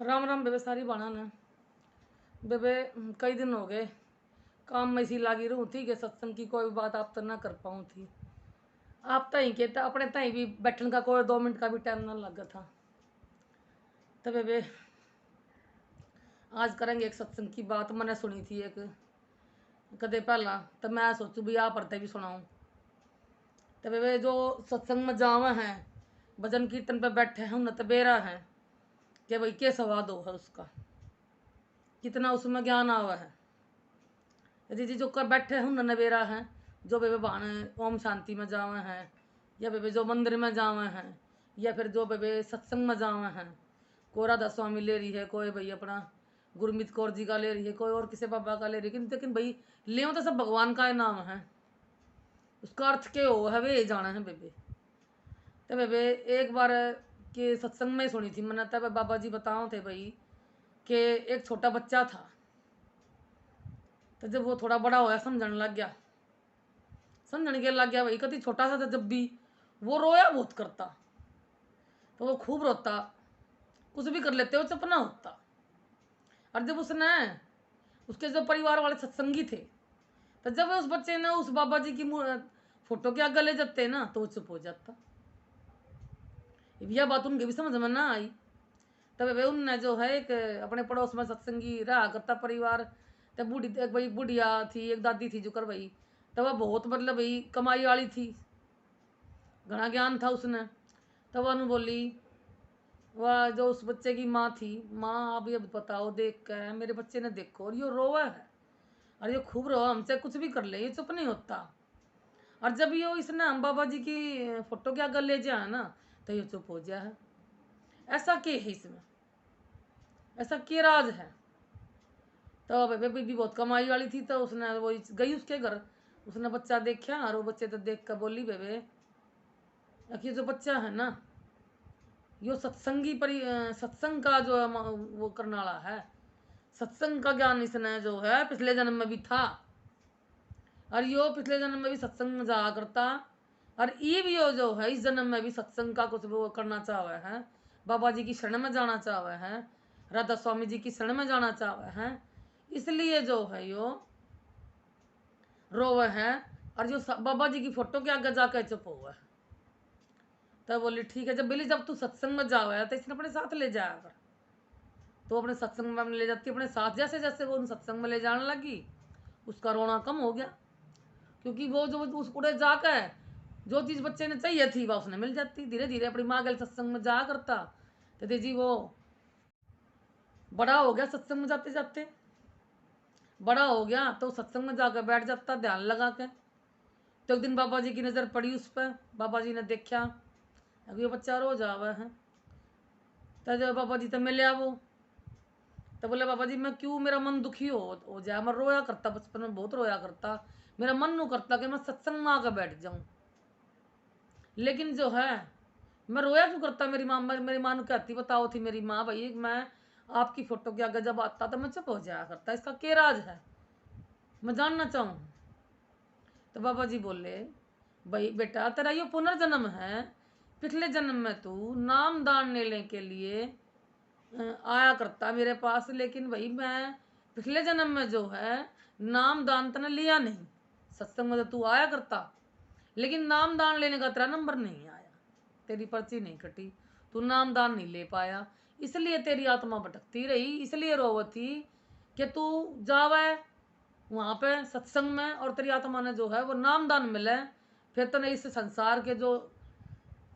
राम राम बेबे सारी बाणा ने। बेबे कई दिन हो गए काम में इसी लागी रहूँ थी कि सत्संग की कोई बात आप तो ना कर पाऊँ थी। आप तई के अपने तई भी बैठने का कोई 2 मिनट का भी टाइम ना लगा था। तो बेबे आज करेंगे एक सत्संग की बात मैंने सुनी थी एक कदे पहला, तो मैं सोचू भी आप पढ़ते भी सुनाऊँ। तो बेबे जो सत्संग में जावे हैं भजन कीर्तन पे बैठे हैं उन तबेरा है कि भाई के स्वाद हो है उसका, कितना उसमें ज्ञान आवा है। यदि जी जो कर बैठे हैं उन नवेरा हैं जो बेबे बहाने ओम शांति में जावे हैं, या बेबे जो मंदिर में जावे हैं, या फिर जो बेबे सत्संग में जावे हैं। कोई राधा स्वामी ले रही है, कोई भाई अपना गुरमीत कौर जी का ले रही है, कोई और किसी बाबा का ले रही है, लेकिन भाई ले तो सब भगवान का ही नाम है। उसका अर्थ के हो है वे जाना है बेबे। तो बेबे एक बार के सत्संग में सुनी थी मैंने, तब बाबा जी बताओ थे भाई कि एक छोटा बच्चा था। तो जब वो थोड़ा बड़ा होया समझने लग गया, समझने के लग गया भाई कति छोटा सा था जब भी वो रोया बहुत करता, तो वो खूब रोता, कुछ भी कर लेते वो चुप ना होता। और जब उसने उसके जो परिवार वाले सत्संगी थे, तो जब उस बच्चे ने उस बाबा जी की फोटो के आगे ले जाते ना तो वो चुप हो जाता। यह बात उनके भी समझ में ना आई। तब वे उनने जो है एक अपने पड़ोस में सत्संगी रहा करता परिवार, तब बूढ़ी एक भाई बुढ़िया थी, एक दादी थी जो कर भाई, तब वह बहुत मतलब भाई कमाई वाली थी, घना ज्ञान था उसने। तब वह बोली, वह जो उस बच्चे की माँ थी, माँ आप ये बताओ देख के मेरे बच्चे ने देखो और ये रोवा है, और ये खूब रोवा, हमसे कुछ भी कर ले ये चुप नहीं होता। और जब ये इसने हम बाबा जी की फोटो के आगे ले जाए ना तो ये चुप हो जाए है। ऐसा क्या है इसमें, ऐसा क्या राज है। तो बेबी भी बहुत कमाई वाली थी, तो उसने वो गई उसके घर, उसने बच्चा देखा और वो बच्चे तो देख कर बोली, बेबे ये जो बच्चा है ना यो सत्संगी सत्संग का जो वो करने वाला है, सत्संग का ज्ञान इसने जो है पिछले जन्म में भी था, और यो पिछले जन्म में भी सत्संग में जाया करता, और ये भी यो जो है इस जन्म में भी सत्संग का कुछ वो करना चाहे है, बाबा जी की शरण में जाना चाहे है, राधा स्वामी जी की शरण में जाना चाहे है, इसलिए जो है यो रोवे है। और जो बाबा जी की फोटो के आगे जाकर चुप हुआ है। तब बोली ठीक है, जब बोली जब तू सत्संग में जावे तो इसने अपने साथ ले जाया कर। तो अपने सत्संग में ले जाती अपने साथ, जैसे जैसे वो उन सत्संग में ले जाने लगी उसका रोना कम हो गया, क्योंकि वो जो उस उड़े जाकर जो चीज़ बच्चे ने चाहिए थी वह उसने मिल जाती। धीरे धीरे अपनी माँ गल सत्संग में जा करता, तो जी वो बड़ा हो गया, सत्संग में जाते जाते बड़ा हो गया, तो सत्संग में जाकर बैठ जाता ध्यान लगा के। तो एक दिन बाबा जी की नज़र पड़ी उस पर, बाबा जी ने देखा अब ये बच्चा रो जावा है। तो जब बाबा जी तो मिले वो, तो बोले बाबा जी मैं क्यों, मेरा मन दुखी हो जाए, मैं रोया करता बचपन में बहुत रोया करता, मेरा मन नहीं करता कि मैं सत्संग में आकर बैठ जाऊं, लेकिन जो है मैं रोया क्यों करता। मेरी माँ ने कहती, बताओ थी मेरी माँ भाई मैं आपकी फोटो के आगे जब आता तो मैं चुप हो जाया करता, इसका क्या राज है, मैं जानना चाहूँ। तो बाबा जी बोले, भाई बेटा तेरा ये पुनर्जन्म है, पिछले जन्म में तू नाम दान लेने के लिए आया करता मेरे पास, लेकिन भाई मैं पिछले जन्म में जो है नाम दान तने लिया नहीं, सत्संग में तो तू आया करता लेकिन नाम दान लेने का तेरा नंबर नहीं आया, तेरी पर्ची नहीं कटी, तू नाम दान नहीं ले पाया, इसलिए तेरी आत्मा भटकती रही, इसलिए रोवती कि तू जावे वहाँ पे सत्संग में और तेरी आत्मा ने जो है वो नाम दान मिले, फिर तने इस संसार के जो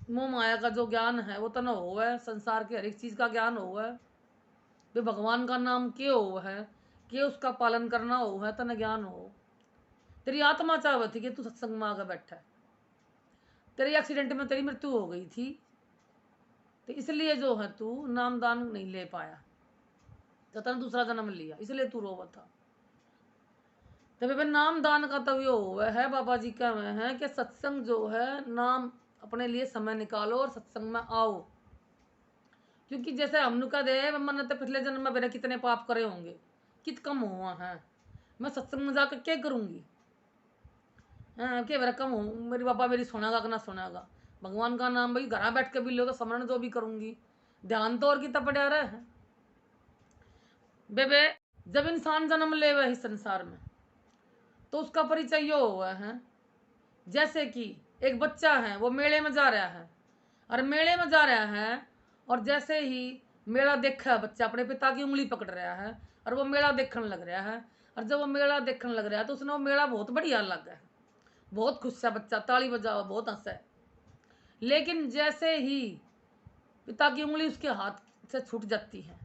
मोह माया का जो ज्ञान है वो तना हो है, संसार के हर एक चीज़ का ज्ञान हो है, वे भगवान का नाम के हो है, के उसका पालन करना हो है, तना ज्ञान हो। तेरी आत्मा चाहती थी कि तू सत्संग में आकर बैठा, तेरे एक्सीडेंट में तेरी मृत्यु हो गई थी, तो इसलिए जो है तू नाम दान नहीं ले पाया, तो तने दूसरा जन्म लिया, इसलिए तू रोवा था। तो भाई नाम दान का तो ये हुआ है, बाबा जी का है कि सत्संग जो है नाम अपने लिए समय निकालो और सत्संग में आओ, क्योंकि जैसे हमने कहा दे मन तो पिछले जन्म में मेरे कितने पाप करे होंगे, कित कम हुआ है, मैं सत्संग में जाकर क्या करूँगी, हाँ क्या मेरा कम हो, मेरी बाबा मेरी सुनेगा कि ना सुनेगा, भगवान का नाम भाई घर बैठ के भी लो तो समरण जो भी करूँगी, ध्यान तो और कितना पड़ा रहा है। बेबे जब इंसान जन्म ले वह इस संसार में, तो उसका परिचय यो हुआ है जैसे कि एक बच्चा है, वो मेले में जा रहा है, और मेले में जा रहा है, और जैसे ही मेला देखा बच्चा अपने पिता की उंगली पकड़ रहा है और वो मेला देखने लग रहा है, और जब वो मेला देखने लग रहा है तो उसने वो मेला बहुत बढ़िया लगा है, बहुत खुश है बच्चा, ताली बजाओ, बहुत हंसा है। लेकिन जैसे ही पिता की उंगली उसके हाथ से छूट जाती है,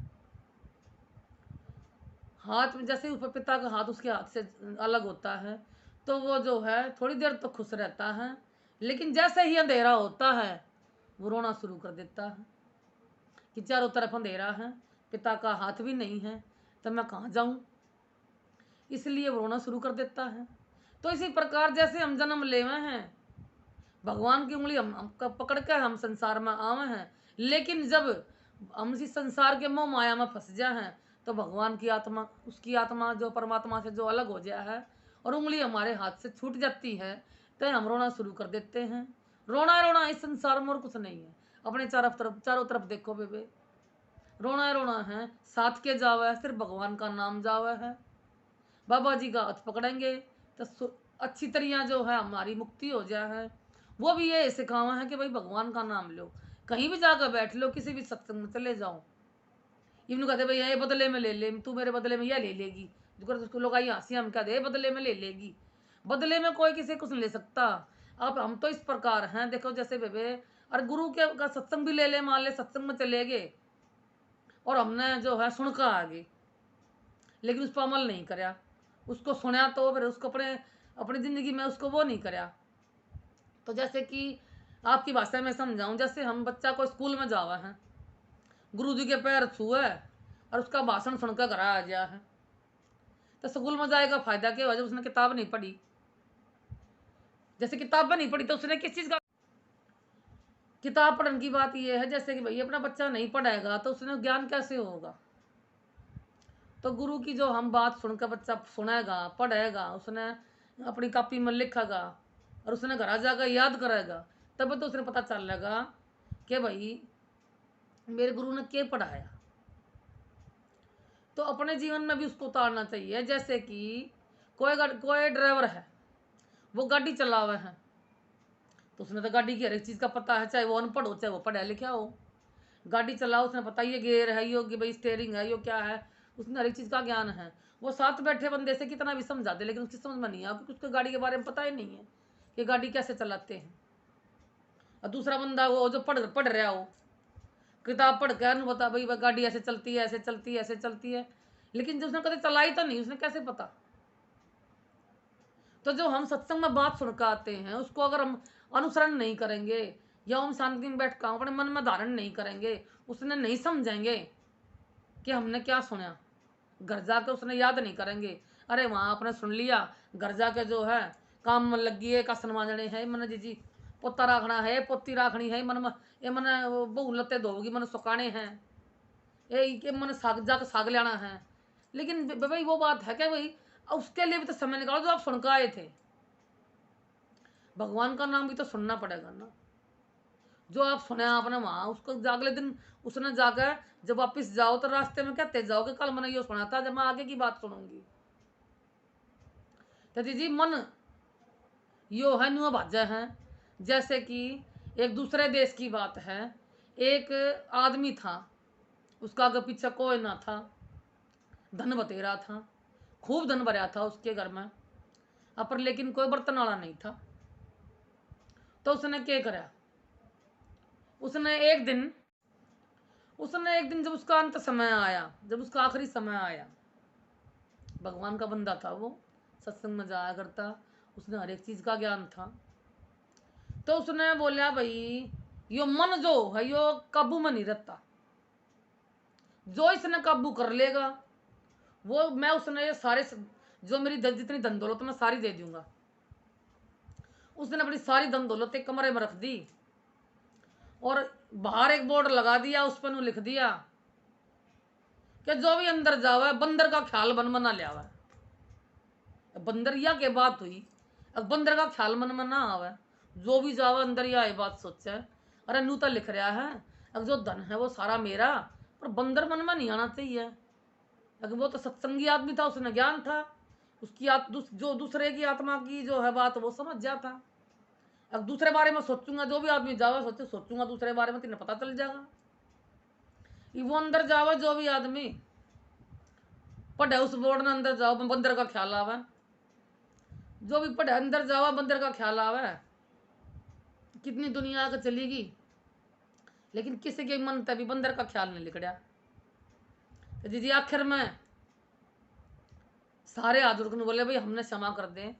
हाथ में जैसे ही ऊपर पिता का हाथ उसके हाथ से अलग होता है, तो वो जो है थोड़ी देर तो खुश रहता है, लेकिन जैसे ही अंधेरा होता है वो रोना शुरू कर देता है कि चारों तरफ अंधेरा है, पिता का हाथ भी नहीं है, तो मैं कहाँ जाऊँ, इसलिए वो रोना शुरू कर देता है। तो इसी प्रकार जैसे हम जन्म लेवे हैं, भगवान की उंगली हम पकड़ के हम संसार में आवे हैं, लेकिन जब हम इसी संसार के मोह माया में फंस जाए हैं, तो भगवान की आत्मा, उसकी आत्मा जो परमात्मा से जो अलग हो जाया है और उंगली हमारे हाथ से छूट जाती है, तो हम रोना शुरू कर देते हैं। रोना रोना इस संसार में और कुछ नहीं है। अपने चारों तरफ देखो बेबे, रोना रोना है, साथ के जावे सिर्फ भगवान का नाम जावे है। बाबा जी का हाथ पकड़ेंगे तो अच्छी तरह जो है हमारी मुक्ति हो जाए है। वो भी ये सिखावा है कि भाई भगवान का नाम लो, कहीं भी जाकर बैठ लो, किसी भी सत्संग में चले जाओ, इवन कहते भाई ये बदले में ले ले, तू मेरे बदले में यह ले लेगी, उसको लोग आई हंसी, हम कहते बदले में ले लेगी, बदले में कोई किसी कुछ नहीं ले सकता। अब हम तो इस प्रकार हैं, देखो जैसे बेबे, और गुरु के का सत्संग भी ले ले, मान ले सत्संग में चले गए और हमने जो है सुनकर आ गए, लेकिन उस पर अमल नहीं करया, उसको सुना तो फिर उसको अपने अपनी ज़िंदगी में उसको वो नहीं करया। तो जैसे कि आपकी भाषा में समझाऊं, जैसे हम बच्चा को स्कूल में जावा है, गुरु जी के पैर छुए और उसका भाषण सुनकर घर आ गया है, तो स्कूल में जाएगा फायदा क्या हुआ जब उसने किताब नहीं पढ़ी। जैसे किताब नहीं पढ़ी तो उसने किस चीज़ का, किताब पढ़ने की बात यह है जैसे कि भाई अपना बच्चा नहीं पढ़ेगा तो उसने ज्ञान कैसे होगा। तो गुरु की जो हम बात सुनकर बच्चा सुनेगा, पढ़ेगा, उसने अपनी कॉपी में लिखेगा और उसने घर जाकर याद करेगा, तब तो उसने पता चल लेगा कि भाई मेरे गुरु ने क्या पढ़ाया। तो अपने जीवन में भी उसको उतारना चाहिए। जैसे कि कोई ड्राइवर है, वो गाड़ी चलावे है, तो उसने तो गाड़ी की हर एक चीज़ का पता है, चाहे वो अनपढ़ हो चाहे वो पढ़ा लिखा हो। गाड़ी चलाओ, उसने पता ये गियर है, यो कि भाई स्टेयरिंग है, यो क्या है, उसने हर एक चीज़ का ज्ञान है। वो साथ बैठे बंदे से कितना भी समझा दे, लेकिन उसकी समझ में नहीं आया क्योंकि उसको गाड़ी के बारे में पता ही नहीं है कि गाड़ी कैसे चलाते हैं। और दूसरा बंदा वो जो पढ़ रहा हो, किताब पढ़ के अनु बता भाई गाड़ी ऐसे चलती है, ऐसे चलती है, ऐसे चलती है, लेकिन जो उसने कभी चलाई तो नहीं, उसने कैसे पता। तो जो हम सत्संग में बात सुन कर आते हैं, उसको अगर हम अनुसरण नहीं करेंगे या हम शांति में बैठ कर अपने मन में धारण नहीं करेंगे, उसने नहीं समझेंगे कि हमने क्या सुना, घर जाकर उसने याद नहीं करेंगे। अरे वहाँ आपने सुन लिया, घर जाके जो है काम में लगी है, कासन मांजने है मन जी पोता राखना है, पोती राखनी है, मन ये मन बहु लत्ते धोगी, मन सुखाने हैं, ये मन साग जाकर साग लेना है। लेकिन भाई वो बात है क्या भाई, उसके लिए भी तो समय निकालो जो आप सुनकर आए थे। भगवान का नाम भी तो सुनना पड़ेगा ना, जो आप सुने आपने वहाँ, उसको अगले दिन उसने जाकर जब वापिस जाओ तो रास्ते में कहते जाओ कि कल मैंने ये सुना था, जब मैं आगे की बात सुनूंगी। तो जी मन यो है न्यू भाजा है। जैसे कि एक दूसरे देश की बात है, एक आदमी था, उसका आगे पीछे कोई ना था, धन बतेरा था, खूब धन भरा था उसके घर में, पर लेकिन कोई बर्तन वाला नहीं था। तो उसने क्या करा, उसने एक दिन जब उसका अंत समय आया, जब उसका आखिरी समय आया, भगवान का बंदा था वो, सत्संग में जाया करता, उसने हर एक चीज़ का ज्ञान था। तो उसने बोला भाई यो मन जो है यो काबू में नहीं रहता, जो इसने काबू कर लेगा वो मैं उसने ये सारे जो मेरी जितनी धन दौलत मैं सारी दे दूंगा। उसने अपनी सारी धन दौलत एक कमरे में रख दी और बाहर एक बोर्ड लगा दिया, उस पर लिख दिया कि जो भी अंदर जावे बंदर का ख्याल मन में ना लियावे। बंदर या के बात हुई, अब बंदर का ख्याल मन में ना आवे, जो भी जावे अंदर या ये बात सोचे। अरे नूता लिख रहा है अब जो धन है वो सारा मेरा, पर बंदर मन में नहीं आना चाहिए। लेकिन वो तो सत्संगी आदमी था, उसने ज्ञान था, उसकी जो दूसरे की आत्मा की जो है बात वो समझ जाता। अब दूसरे बारे में सोचूंगा, जो भी आदमी जावे सोचूंगा दूसरे बारे में, तो इन्हें पता चल जाएगा। ये वो अंदर जावे, जो भी आदमी पढ़े उस बोर्ड में अंदर जाओ, बंदर का ख्याल आवे। जो भी पढ़े अंदर जावा, बंदर का ख्याल आवे। कितनी दुनिया का चलेगी, लेकिन किसी के मन तभी बंदर का ख्याल नहीं लिखड़ा। तो दीदी आखिर में सारे आदुर्ग ने बोले भाई हमने क्षमा कर दे,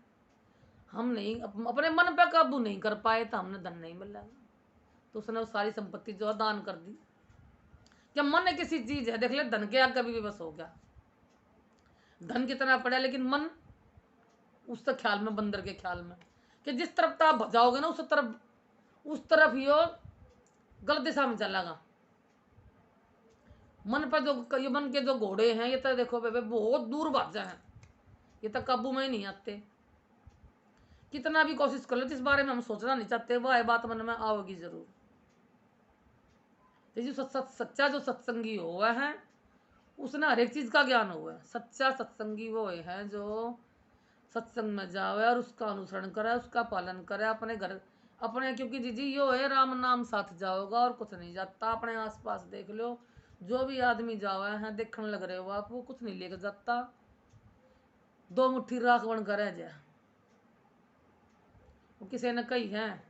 हम नहीं अपने मन पे काबू नहीं कर पाए तो हमने धन नहीं मिलेगा। तो उसने वो सारी संपत्ति जो है दान कर दी। क्या मन है किसी चीज है, देख ले धन के आगे कभी भी बस हो गया, धन कितना पड़ा, लेकिन मन उस तक ख्याल में, बंदर के ख्याल में, कि जिस तरफ आप जाओगे ना उस तरफ ही गलत दिशा में चलेगा। मन पर जो ये मन के जो घोड़े हैं, ये तो देखो बेबे बहुत दूर भाग जाए हैं, ये तो काबू में ही नहीं आते। कितना भी कोशिश कर लो, जिस बारे में हम सोचना नहीं चाहते वह बात मन में आओगी जरूर। तो जो सच्चा जो सत्संगी हुआ है उसने हर एक चीज का ज्ञान हुआ है। सच्चा सत्संगी वो है जो सत्संग में जावे और उसका अनुसरण करे, उसका पालन करे अपने घर अपने, क्योंकि जीजी यो है राम नाम साथ जाओगा और कुछ नहीं जाता। अपने आसपास देख लो, जो भी आदमी जावे हैं देखने लग रहे हो आप, वो कुछ नहीं लेकर जाता, दो मुट्ठी राख बन कर रह जाए। वो किसी ने कही है,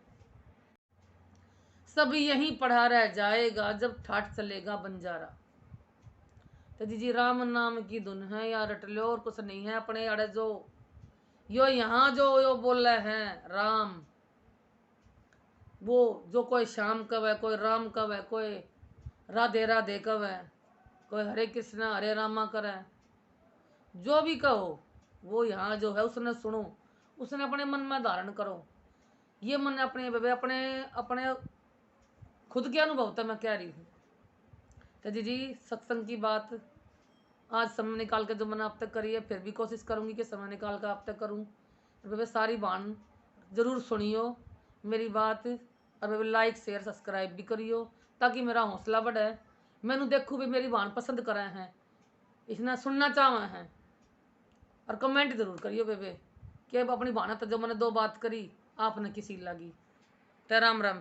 सब यहीं पढ़ा रह जाएगा जब ठाठ चलेगा बंजारा। तो जी राम नाम की धुन है या रट लो, और कुछ नहीं है। अपने अड़े जो यो यहाँ जो यो बोल रहे हैं राम, वो जो कोई श्याम कव है, कोई राम कव है, कोई राधे राधे कव है, कोई हरे कृष्णा हरे रामा करे, जो भी कहो वो यहाँ जो है उसने सुनो, उसने अपने मन में धारण करो। ये मन अपने अपने अपने खुद के अनुभव तक मैं कह रही हूँ। तो जी सत्संग की बात आज समय निकाल के जो मैंने अब तक करी है, फिर भी कोशिश करूँगी कि समय निकाल कर अब तक करूँ। बेबे सारी बाण जरूर सुनियो मेरी बात, और बेबे लाइक शेयर सब्सक्राइब भी करियो ताकि मेरा हौसला बढ़े। मैनू देखूँ भी मेरी बाण पसंद करे हैं, इसने सुनना चाहे हैं, और कमेंट जरूर करियो बेबे कि अपनी बाण तो जो मैंने दो बात करी आपने किसी लगी। तो राम राम।